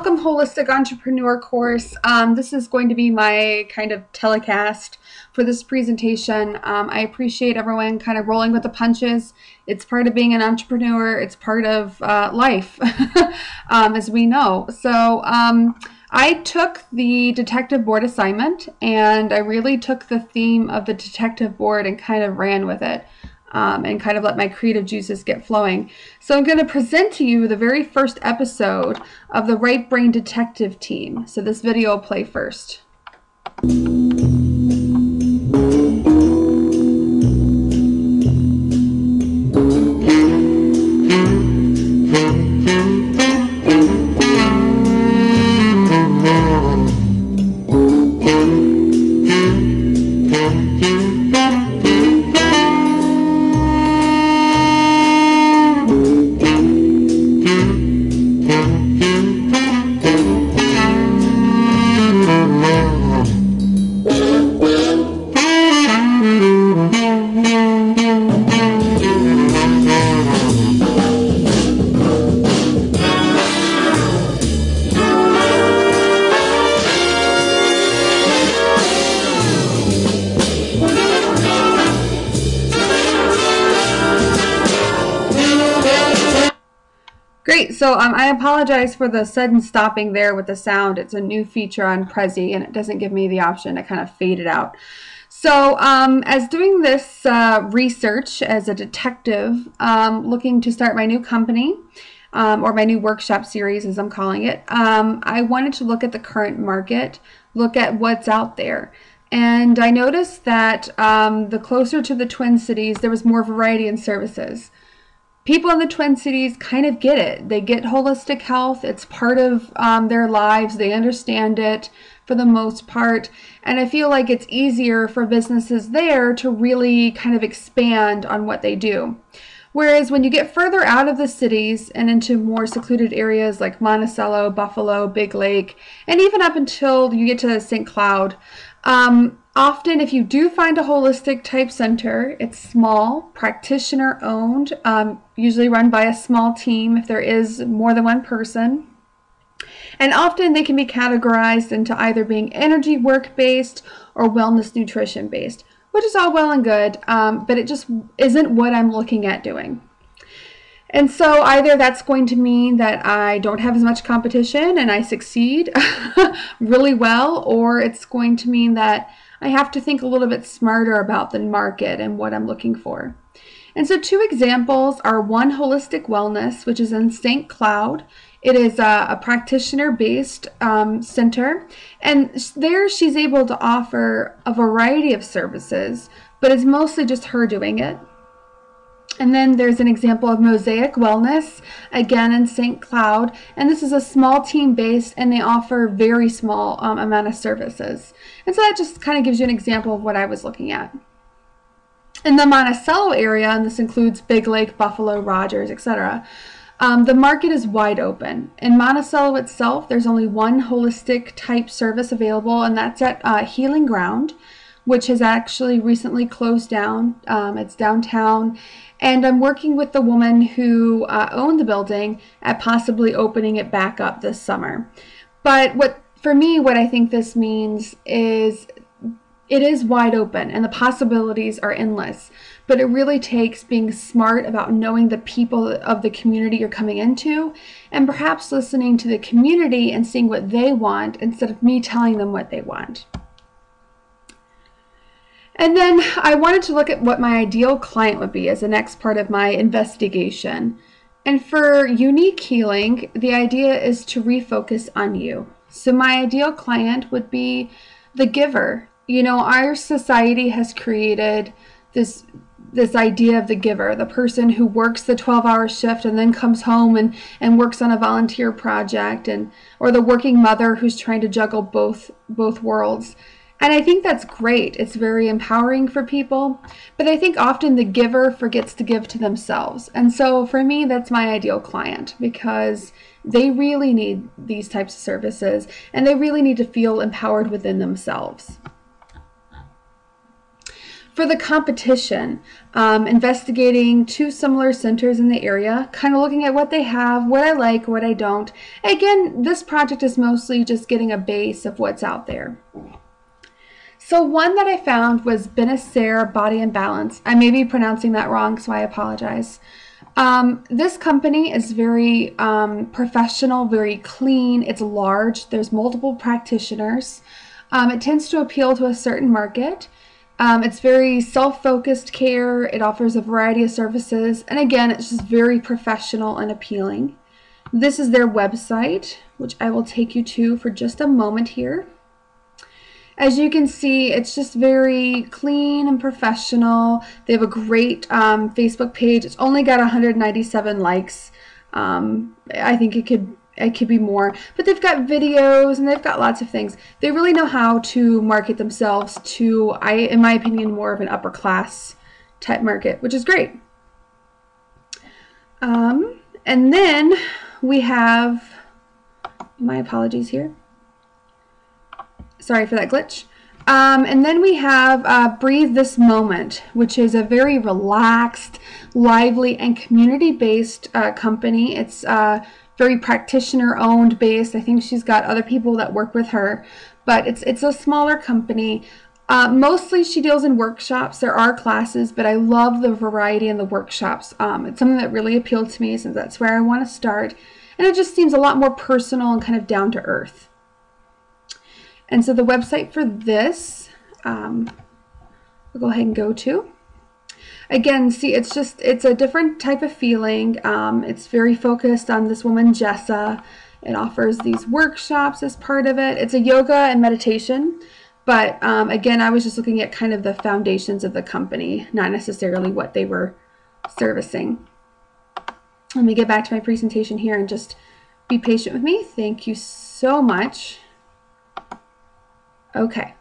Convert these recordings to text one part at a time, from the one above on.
Welcome, Holistic Entrepreneur course. This is going to be my kind of telecast for this presentation. I appreciate everyone kind of rolling with the punches. It's part of being an entrepreneur. It's part of life, as we know. So I took the detective board assignment, and I really took the theme of the detective board and kind of ran with it. And kind of let my creative juices get flowing. So I'm going to present to you the very first episode of the Right Brain Detective Team. So this video will play first. Great, so I apologize for the sudden stopping there with the sound. It's a new feature on Prezi, and it doesn't give me the option to kind of fade it out. So as doing this research as a detective, looking to start my new company, or my new workshop series as I'm calling it, I wanted to look at the current market, look at what's out there. And I noticed that the closer to the Twin Cities, there was more variety in services. People in the Twin Cities kind of get it. They get holistic health. It's part of their lives. They understand it for the most part. And I feel like it's easier for businesses there to really kind of expand on what they do. Whereas when you get further out of the cities and into more secluded areas like Monticello, Buffalo, Big Lake, and even up until you get to St. Cloud, often if you do find a holistic type center, it's small, practitioner owned, usually run by a small team if there is more than one person. And often they can be categorized into either being energy work based or wellness nutrition based, which is all well and good, but it just isn't what I'm looking at doing. And so either that's going to mean that I don't have as much competition and I succeed really well, or it's going to mean that I have to think a little bit smarter about the market and what I'm looking for. And so two examples are one, Holistic Wellness, which is in St. Cloud. It is a practitioner-based center, and there she's able to offer a variety of services, but it's mostly just her doing it. And then there's an example of Mosaic Wellness, again in St. Cloud, and this is a small team based, and they offer very small amount of services. And so that just kind of gives you an example of what I was looking at. In the Monticello area, and this includes Big Lake, Buffalo, Rogers, etc., the market is wide open. In Monticello itself, there's only one holistic type service available, and that's at Healing Ground, which has actually recently closed down. It's downtown. And I'm working with the woman who owned the building at possibly opening it back up this summer. But for me, what I think this means is it is wide open and the possibilities are endless. But it really takes being smart about knowing the people of the community you're coming into, and perhaps listening to the community and seeing what they want instead of me telling them what they want. And then I wanted to look at what my ideal client would be as the next part of my investigation. And for unique healing, the idea is to refocus on you. So my ideal client would be the giver. You know, our society has created this idea of the giver, the person who works the 12-hour shift and then comes home and works on a volunteer project, or the working mother who's trying to juggle both worlds. And I think that's great. It's very empowering for people. But I think often the giver forgets to give to themselves. And so for me, that's my ideal client, because they really need these types of services and they really need to feel empowered within themselves. For the competition, investigating 2 similar centers in the area, kind of looking at what they have, what I like, what I don't. Again, this project is mostly just getting a base of what's out there. So one that I found was Benacer Body and Balance. I may be pronouncing that wrong, so I apologize. This company is very professional, very clean. It's large. There's multiple practitioners. It tends to appeal to a certain market. It's very self-focused care. It offers a variety of services. And again, it's just very professional and appealing. This is their website, which I will take you to for just a moment here. As you can see, it's just very clean and professional. They have a great Facebook page. It's only got 197 likes. I think it could be more, but they've got videos and they've got lots of things. They really know how to market themselves to, in my opinion, more of an upper class type market, which is great. And then we have, my apologies here. Sorry for that glitch. And then we have Breathe This Moment, which is a very relaxed, lively, and community-based company. It's very practitioner-owned based. I think she's got other people that work with her, but it's a smaller company. Mostly she deals in workshops. There are classes, but I love the variety in the workshops. It's something that really appealed to me since that's where I want to start. And it just seems a lot more personal and kind of down to earth. And so the website for this, we'll go ahead and go to. Again, see, it's a different type of feeling. It's very focused on this woman, Jessa. It offers these workshops as part of it. It's a yoga and meditation. But again, I was just looking at kind of the foundations of the company, not necessarily what they were servicing. Let me get back to my presentation here and just be patient with me. Thank you so much. Okay,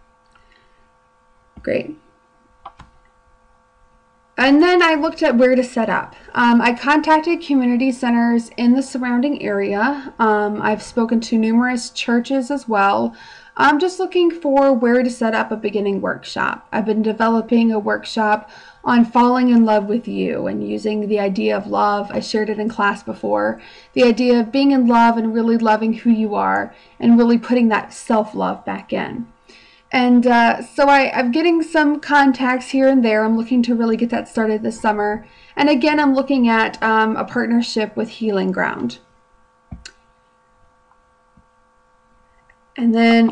great. And then I looked at where to set up. I contacted community centers in the surrounding area. I've spoken to numerous churches as well. I'm just looking for where to set up a beginning workshop. I've been developing a workshop on falling in love with you and using the idea of love. I shared it in class before. The idea of being in love and really loving who you are and really putting that self-love back in. And so I'm getting some contacts here and there. I'm looking to really get that started this summer. And again, I'm looking at a partnership with Healing Ground. And then,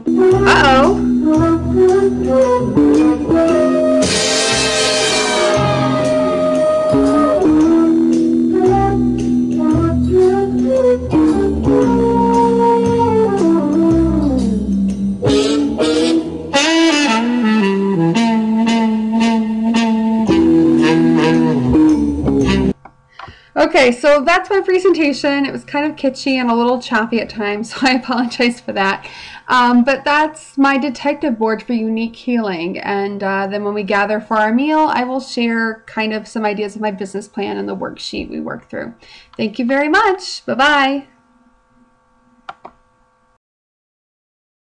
okay, so that's my presentation. It was kind of kitschy and a little choppy at times, so I apologize for that. But that's my detective board for unique healing. And then when we gather for our meal, I will share kind of some ideas of my business plan and the worksheet we work through. Thank you very much. Bye-bye.